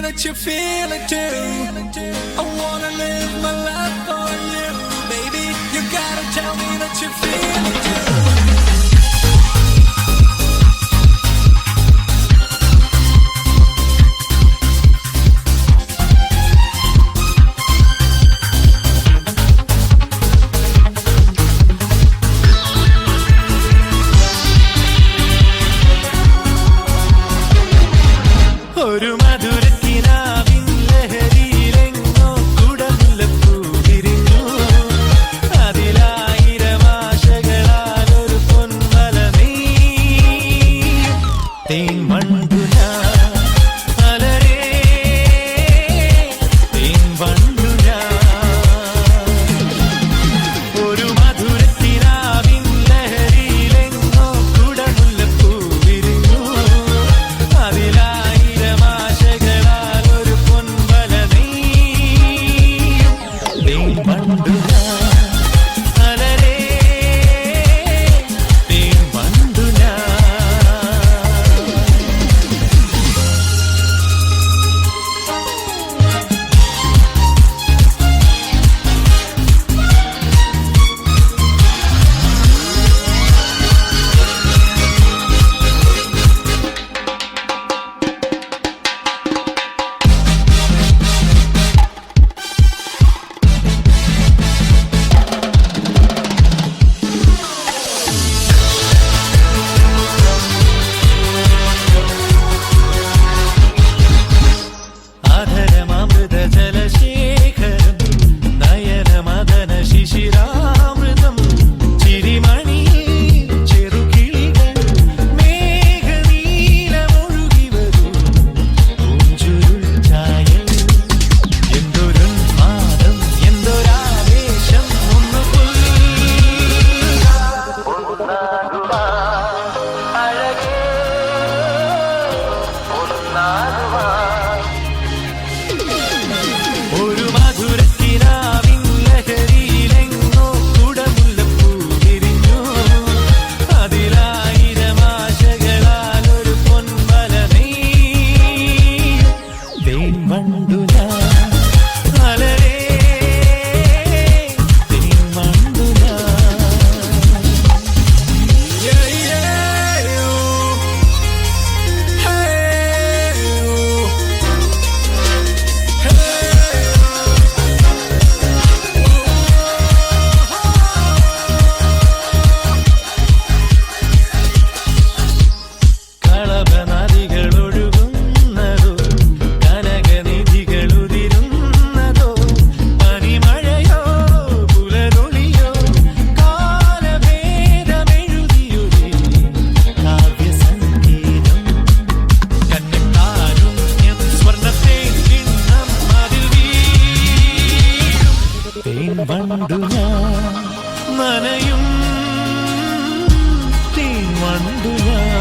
that you feel it too. I wanna live my life for you, baby. You gotta tell me that you feel it too. ഒരു മധുരക്കിനാവിൻ ലഹരിയിലെങ്ങോ കുടമുല്ലപ്പൂ വിരിഞ്ഞു. അതിലായിരം ആശകളാൽ ഒരു പൊൻവല നെയ്യും. തേൻ വണ്ടു ഞാൻ മലരേ, തേൻ വണ്ടു ഞാൻ. ഒരു മധുരക്കിനാവിൻ ലഹരിയിലെങ്ങോ കുടമുല്ലപ്പൂ വിരിഞ്ഞു. അതിലാ ഒരു മധുരക്കിനാവിൻ ലഹരിയിലെങ്ങോ കുടമുല്ലപ്പൂ വിരിഞ്ഞു. അതിലായിരം ആശകളാൽ ഒരു പൊൻവല നെയ്യും. തേൻ വണ്ടു ഞാൻ മലരേ, തേൻ വണ്ടു ഞാൻ. വണ്ടു ഞാൻ നനയും, തേൻ വണ്ടു ഞാൻ.